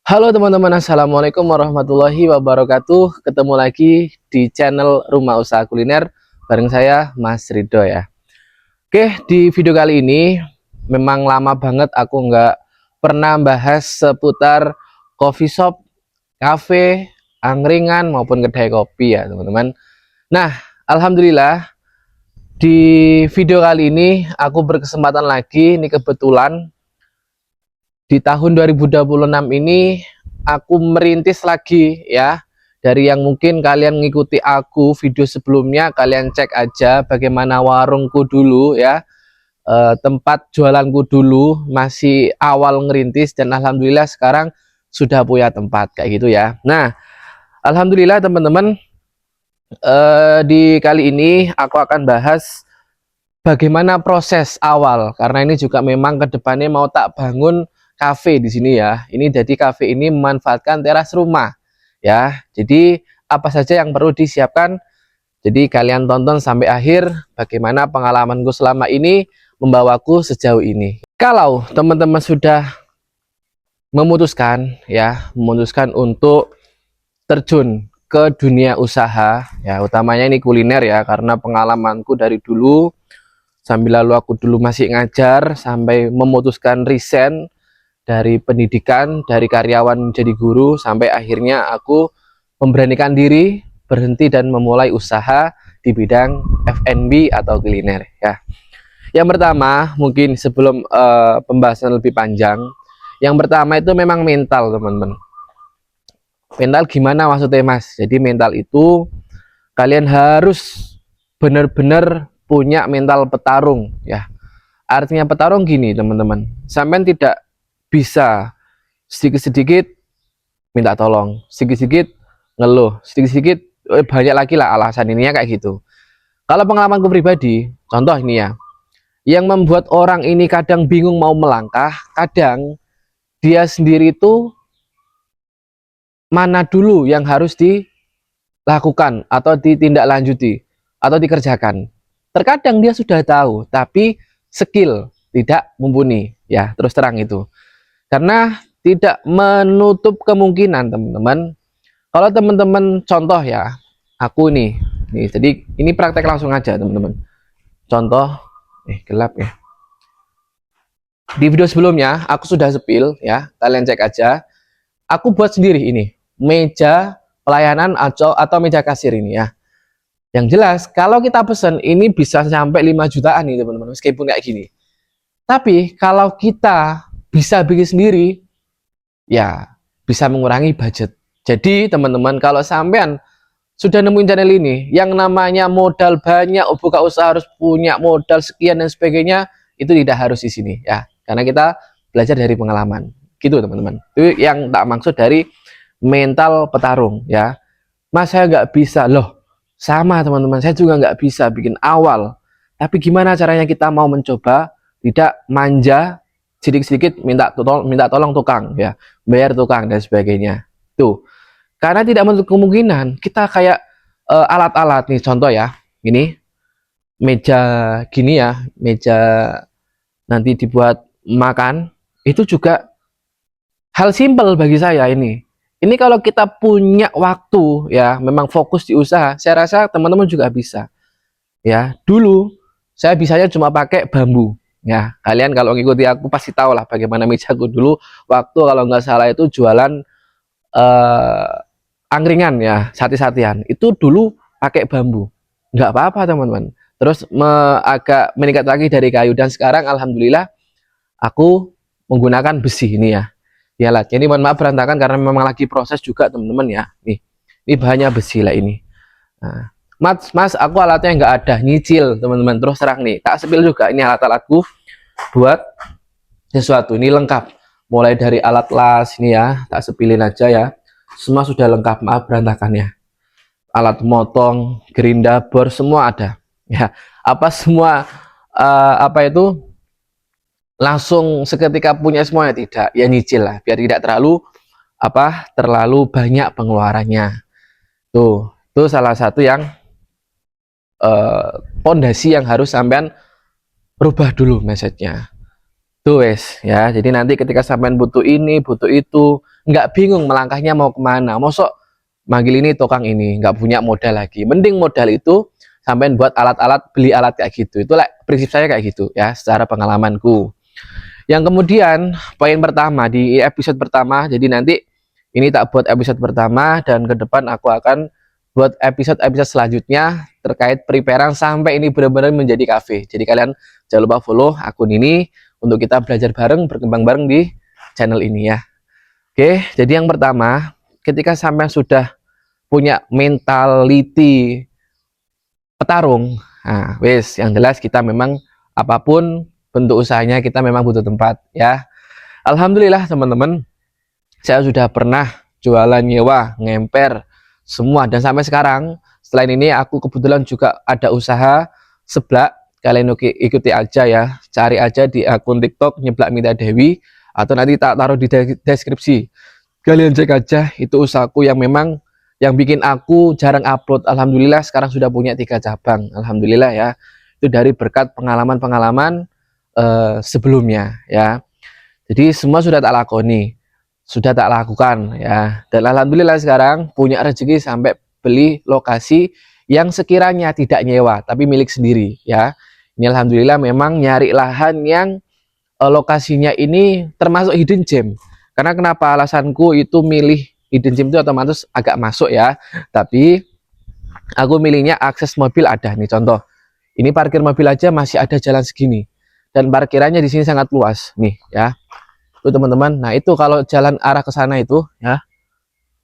Halo teman-teman, assalamualaikum warahmatullahi wabarakatuh. Ketemu lagi di channel Rumah Usaha Kuliner bareng saya, Mas Ridho ya. Oke, di video kali ini memang lama banget aku nggak pernah bahas seputar coffee shop, cafe, angkringan maupun kedai kopi ya teman-teman. Nah, alhamdulillah di video kali ini aku berkesempatan lagi. Ini kebetulan di tahun 2026 ini aku merintis lagi ya. Dari yang mungkin kalian ngikuti aku video sebelumnya, kalian cek aja bagaimana warungku dulu ya, tempat jualanku dulu masih awal ngerintis, dan alhamdulillah sekarang sudah punya tempat kayak gitu ya. Nah, alhamdulillah teman-teman, di kali ini aku akan bahas bagaimana proses awal, karena ini juga memang kedepannya mau tak bangun kafe di sini ya. Ini jadi kafe ini memanfaatkan teras rumah ya. Jadi apa saja yang perlu disiapkan. Jadi kalian tonton sampai akhir bagaimana pengalamanku selama ini membawaku sejauh ini. Kalau teman-teman sudah memutuskan untuk terjun ke dunia usaha ya, utamanya ini kuliner ya, karena pengalamanku dari dulu sambil lalu aku dulu masih ngajar sampai memutuskan resign dari pendidikan, dari karyawan menjadi guru, sampai akhirnya aku memberanikan diri berhenti dan memulai usaha di bidang F&B atau kuliner ya. Yang pertama, mungkin sebelum pembahasan lebih panjang, yang pertama itu memang mental teman-teman. Mental gimana maksudnya Mas? Jadi mental itu kalian harus benar-benar punya mental petarung ya. Artinya petarung gini teman-teman, sampean tidak bisa sedikit-sedikit minta tolong, sedikit-sedikit ngeluh, sedikit-sedikit banyak lagi lah alasan ininya kayak gitu. Kalau pengalamanku pribadi, contoh ini ya, yang membuat orang ini kadang bingung mau melangkah, kadang dia sendiri itu mana dulu yang harus dilakukan atau ditindaklanjuti atau dikerjakan. Terkadang dia sudah tahu, tapi skill tidak mumpuni ya, terus terang itu. Karena tidak menutup kemungkinan teman-teman, kalau teman-teman contoh ya, aku nih jadi ini praktek langsung aja teman-teman. Contoh, gelap ya. Di video sebelumnya aku sudah sepil ya, kalian cek aja. Aku buat sendiri ini meja pelayanan atau meja kasir ini ya. Yang jelas kalau kita pesen ini bisa sampai 5 jutaan nih teman-teman, meskipun kayak gini. Tapi kalau kita bisa bikin sendiri, ya bisa mengurangi budget. Jadi teman-teman, kalau sampean sudah nemuin channel ini, yang namanya modal banyak, buka usaha harus punya modal sekian dan sebagainya, itu tidak harus di sini ya. Karena kita belajar dari pengalaman. Gitu teman-teman. Itu yang tak maksud dari mental petarung ya. Mas saya nggak bisa loh. Sama teman-teman, saya juga nggak bisa bikin awal. Tapi gimana caranya kita mau mencoba, tidak manja, sedikit-sedikit minta tolong tukang ya, bayar tukang dan sebagainya. Tuh. Karena tidak menutup kemungkinan kita kayak alat-alat nih, contoh ya. Ini meja gini ya, meja nanti dibuat makan, itu juga hal simpel bagi saya ini. Ini kalau kita punya waktu ya, memang fokus di usaha, saya rasa teman-teman juga bisa. Ya, dulu saya bisanya cuma pakai bambu. Ya, kalian kalau ngikuti aku pasti tahu lah bagaimana mejaku dulu waktu kalau nggak salah itu jualan eh, angkringan ya, sate-satean. Itu dulu pakai bambu. Nggak apa-apa teman-teman. Terus agak meningkat lagi dari kayu, dan sekarang alhamdulillah aku menggunakan besi ini ya. Ya lah, ini mohon maaf berantakan karena memang lagi proses juga teman-teman ya. Ini bahannya besi lah ini. Nah, mas, aku alatnya nggak ada, nyicil teman-teman. Terus terang nih, tak sepil juga ini alat-alatku buat sesuatu. Ini lengkap, mulai dari alat las ini ya, tak sepilin aja ya. Semua sudah lengkap, maaf berantakannya. Alat motong, gerinda, bor, semua ada. Ya, apa semua apa itu langsung seketika punya semuanya, tidak ya, nyicil lah biar tidak terlalu banyak pengeluarannya. Tuh salah satu yang pondasi yang harus sampean rubah dulu mindsetnya. Tuh wes ya. Jadi nanti ketika sampean butuh ini, butuh itu, nggak bingung melangkahnya mau kemana. Mosok manggil ini tukang ini, nggak punya modal lagi. Mending modal itu sampean buat alat-alat, beli alat kayak gitu. Itulah prinsip saya kayak gitu ya, secara pengalamanku. Yang kemudian poin pertama di episode pertama, jadi nanti ini tak buat episode pertama dan ke depan aku akan buat episode-episode selanjutnya terkait preparean sampai ini benar-benar menjadi cafe. Jadi kalian jangan lupa follow akun ini untuk kita belajar bareng, berkembang bareng di channel ini ya. Oke, jadi yang pertama, ketika sampai sudah punya mentality petarung, nah wes yang jelas kita memang apapun bentuk usahanya kita memang butuh tempat ya. Alhamdulillah teman-teman, saya sudah pernah jualan nyewa, ngemper, semua. Dan sampai sekarang, selain ini aku kebetulan juga ada usaha seblak. Kalian ikuti aja ya, cari aja di akun TikTok Nyeblak Mita Dewi, atau nanti tak taruh di deskripsi. Kalian cek aja, itu usahaku yang memang yang bikin aku jarang upload. Alhamdulillah sekarang sudah punya 3 cabang. Alhamdulillah ya, itu dari berkat pengalaman-pengalaman sebelumnya ya. Jadi semua sudah tak lakoni, sudah tak lakukan ya. Dan alhamdulillah sekarang punya rezeki sampai beli lokasi yang sekiranya tidak nyewa tapi milik sendiri ya. Ini alhamdulillah memang nyari lahan yang lokasinya ini termasuk hidden gem. Karena kenapa alasanku itu milih hidden gem itu otomatis agak masuk ya. Tapi aku milihnya akses mobil ada nih, contoh. Ini parkir mobil aja masih ada jalan segini. Dan parkirannya di sini sangat luas nih ya. Tuh teman-teman. Nah, itu kalau jalan arah ke sana itu ya.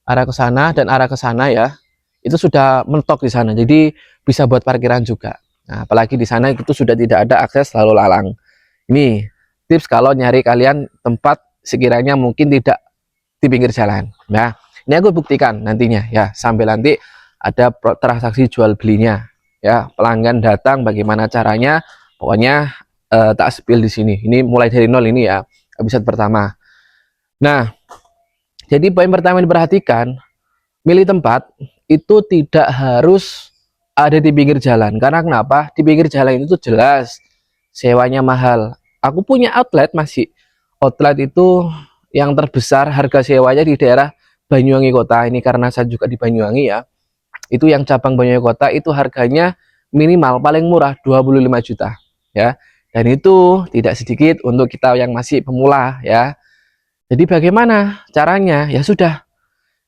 Arah ke sana dan arah ke sana ya. Itu sudah mentok di sana. Jadi bisa buat parkiran juga. Nah, apalagi di sana itu sudah tidak ada akses lalu lalang. Ini tips kalau nyari kalian tempat sekiranya mungkin tidak di pinggir jalan. Nah, ini aku buktikan nantinya ya, sambil nanti ada transaksi jual belinya ya. Pelanggan datang bagaimana caranya, pokoknya tak spill di sini. Ini mulai dari nol ini ya, episode pertama. Nah, jadi poin pertama yang diperhatikan, milih tempat itu tidak harus ada di pinggir jalan. Karena kenapa? Di pinggir jalan itu jelas sewanya mahal. Aku punya outlet masih. Outlet itu yang terbesar harga sewanya di daerah Banyuwangi Kota. Ini karena saya juga di Banyuwangi ya. Itu yang cabang Banyuwangi Kota itu harganya minimal paling murah 25 juta ya. Dan itu tidak sedikit untuk kita yang masih pemula ya. Jadi bagaimana caranya? Ya sudah,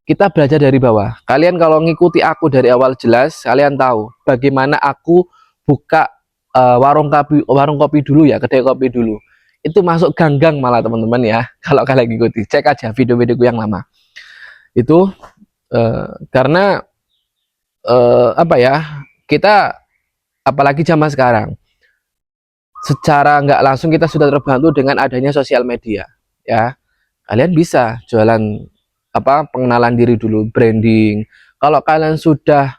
kita belajar dari bawah. Kalian kalau ngikuti aku dari awal jelas, kalian tahu bagaimana aku buka warung kopi dulu ya, kedai kopi dulu. Itu masuk gang-gang malah teman-teman ya. Kalau kalian ngikuti, cek aja video-videoku yang lama. Itu karena apa ya? Kita apalagi zaman sekarang, secara nggak langsung kita sudah terbantu dengan adanya sosial media ya. Kalian bisa jualan apa, pengenalan diri dulu, branding. Kalau kalian sudah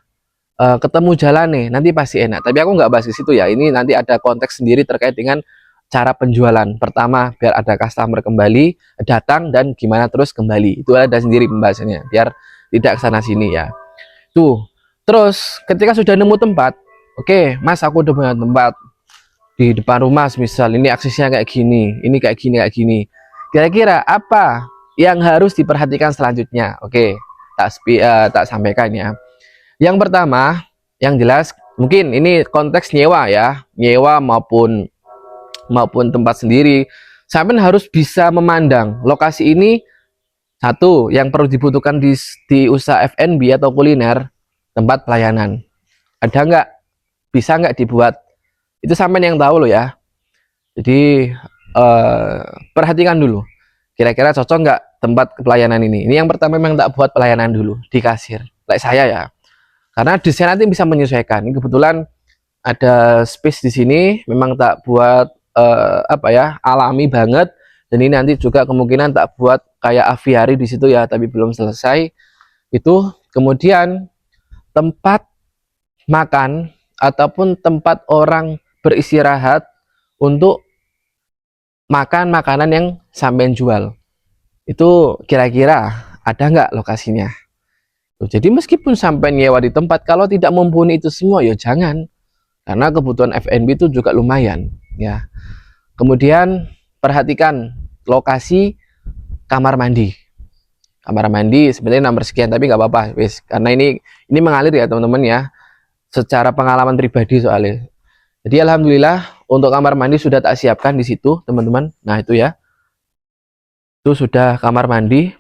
ketemu jalan nih, nanti pasti enak. Tapi aku nggak bahas di situ ya. Ini nanti ada konteks sendiri terkait dengan cara penjualan. Pertama, biar ada customer kembali datang dan gimana terus kembali. Itu ada sendiri pembahasannya. Biar tidak kesana sini ya. Tuh. Terus ketika sudah nemu tempat, oke, Mas aku udah punya tempat di depan rumah, misal ini aksesnya kayak gini, ini kayak gini kayak gini. Kira-kira apa yang harus diperhatikan selanjutnya? Oke, tak sampaikan ya. Yang pertama, yang jelas mungkin ini konteks nyewa ya, nyewa maupun tempat sendiri. Sampai harus bisa memandang lokasi ini. Satu yang perlu dibutuhkan di usaha F&B atau kuliner, tempat pelayanan. Ada nggak? Bisa nggak dibuat? Itu sampai yang tahu loh ya. Jadi perhatikan dulu. Kira-kira cocok nggak tempat pelayanan ini? Ini yang pertama memang tak buat pelayanan dulu di kasir. Like saya ya. Karena desain nanti bisa menyesuaikan. Ini kebetulan ada space di sini, memang tak buat apa ya, alami banget. Dan ini nanti juga kemungkinan tak buat kayak aviari di situ ya, tapi belum selesai. Itu kemudian tempat makan ataupun tempat orang beristirahat untuk makan makanan yang sampean jual. Itu kira-kira ada nggak lokasinya? Jadi meskipun sampai nyewa di tempat, kalau tidak mumpuni itu semua ya jangan, karena kebutuhan F&B itu juga lumayan ya. Kemudian perhatikan lokasi kamar mandi. Kamar mandi sebenarnya nomor sekian, tapi nggak apa-apa, wis. Karena ini mengalir ya teman-teman ya, secara pengalaman pribadi soalnya. Jadi alhamdulillah untuk kamar mandi sudah tak siapkan di situ teman-teman. Nah itu ya, itu sudah kamar mandi.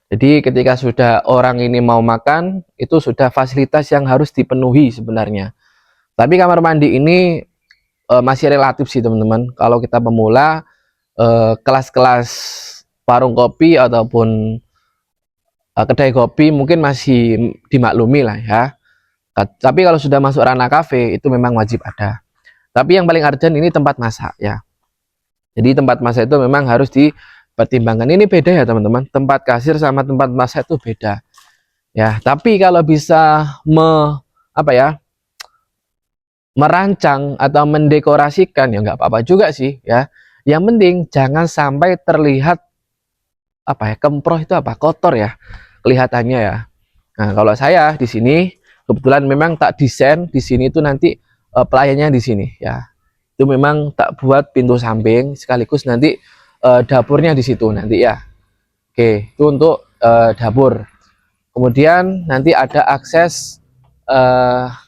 Jadi ketika sudah orang ini mau makan, itu sudah fasilitas yang harus dipenuhi sebenarnya. Tapi kamar mandi ini masih relatif sih teman-teman. Kalau kita pemula, kelas-kelas warung kopi ataupun kedai kopi mungkin masih dimaklumi lah ya. Tapi kalau sudah masuk ranah kafe itu memang wajib ada. Tapi yang paling urgent ini tempat masak ya. Jadi tempat masak itu memang harus dipertimbangkan. Ini beda ya teman-teman. Tempat kasir sama tempat masak itu beda. Ya, tapi kalau bisa merancang atau mendekorasikan ya nggak apa-apa juga sih ya. Yang penting jangan sampai terlihat kemproh itu kotor ya kelihatannya ya. Nah, kalau saya di sini kebetulan memang tak desain di sini itu nanti pelayannya di sini ya. Itu memang tak buat pintu samping sekaligus nanti dapurnya di situ nanti ya. Oke, itu untuk dapur. Kemudian nanti ada akses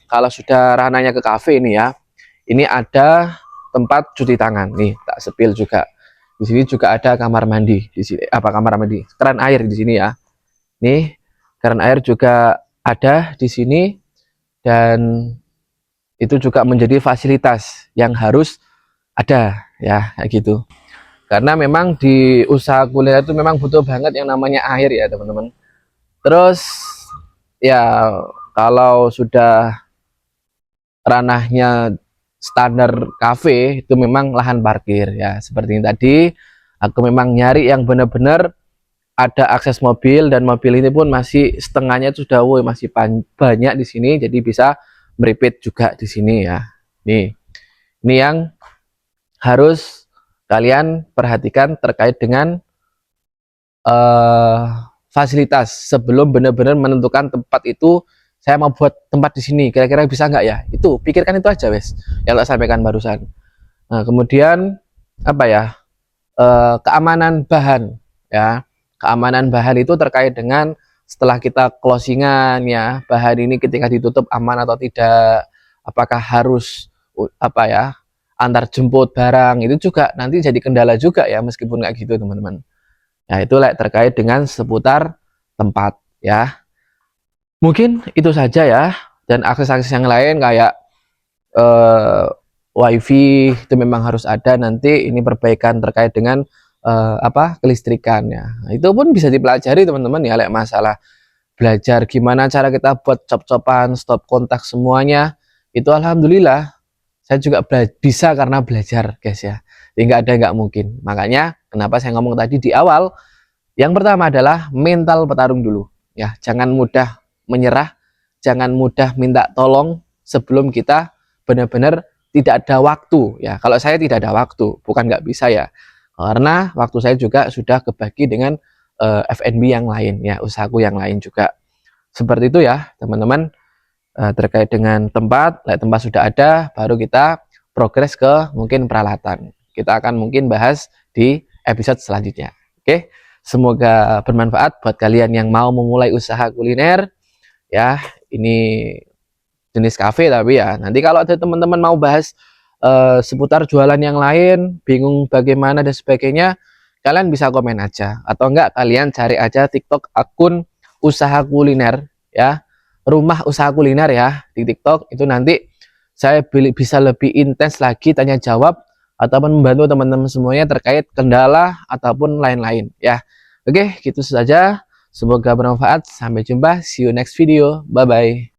kalau sudah ranahnya ke kafe ini ya. Ini ada tempat cuci tangan nih, tak sepil juga. Di sini juga ada kamar mandi di sini. Kamar mandi? Keran air di sini ya. Nih, keran air juga ada di sini dan itu juga menjadi fasilitas yang harus ada ya, kayak gitu. Karena memang di usaha kuliner itu memang butuh banget yang namanya air ya, teman-teman. Terus ya kalau sudah ranahnya standar kafe itu memang lahan parkir ya. Seperti ini tadi, aku memang nyari yang benar-benar ada akses mobil dan mobil ini pun masih setengahnya itu sudah masih banyak di sini, jadi bisa meripit juga di sini ya. Ini yang harus kalian perhatikan terkait dengan fasilitas sebelum benar-benar menentukan tempat itu. Saya mau buat tempat di sini, kira-kira bisa nggak ya? Itu pikirkan itu aja wes, yang tak sampaikan barusan. Nah, kemudian keamanan bahan ya. Keamanan bahan itu terkait dengan setelah kita closingan ya, bahan ini ketika ditutup aman atau tidak, apakah harus antar jemput barang, itu juga nanti jadi kendala juga ya, meskipun nggak gitu teman-teman. Nah itu terkait dengan seputar tempat ya. Mungkin itu saja ya, dan akses-akses yang lain kayak wifi itu memang harus ada. Nanti ini perbaikan terkait dengan kelistrikan ya. Nah, itu pun bisa dipelajari teman-teman ya, masalah belajar gimana cara kita buat cop-copan, stop kontak semuanya. Itu alhamdulillah saya juga bisa karena belajar guys ya. Jadi nggak ada nggak mungkin. Makanya kenapa saya ngomong tadi di awal, yang pertama adalah mental petarung dulu ya. Jangan mudah menyerah, jangan mudah minta tolong sebelum kita benar-benar tidak ada waktu ya. Kalau saya tidak ada waktu, bukan nggak bisa ya, karena waktu saya juga sudah kebagi dengan F&B yang lain ya, usahaku yang lain juga. Seperti itu ya teman-teman, terkait dengan tempat. Tempat sudah ada, baru kita progres ke mungkin peralatan. Kita akan mungkin bahas di episode selanjutnya. Oke, semoga bermanfaat buat kalian yang mau memulai usaha kuliner ya. Ini jenis kafe, tapi ya nanti kalau ada teman-teman mau bahas seputar jualan yang lain, bingung bagaimana dan sebagainya, kalian bisa komen aja, atau enggak kalian cari aja TikTok akun usaha kuliner ya, rumah usaha kuliner ya di TikTok. Itu nanti saya bisa lebih intens lagi tanya jawab ataupun membantu teman-teman semuanya terkait kendala ataupun lain-lain ya. Oke, gitu saja, semoga bermanfaat. Sampai jumpa, see you next video, bye bye.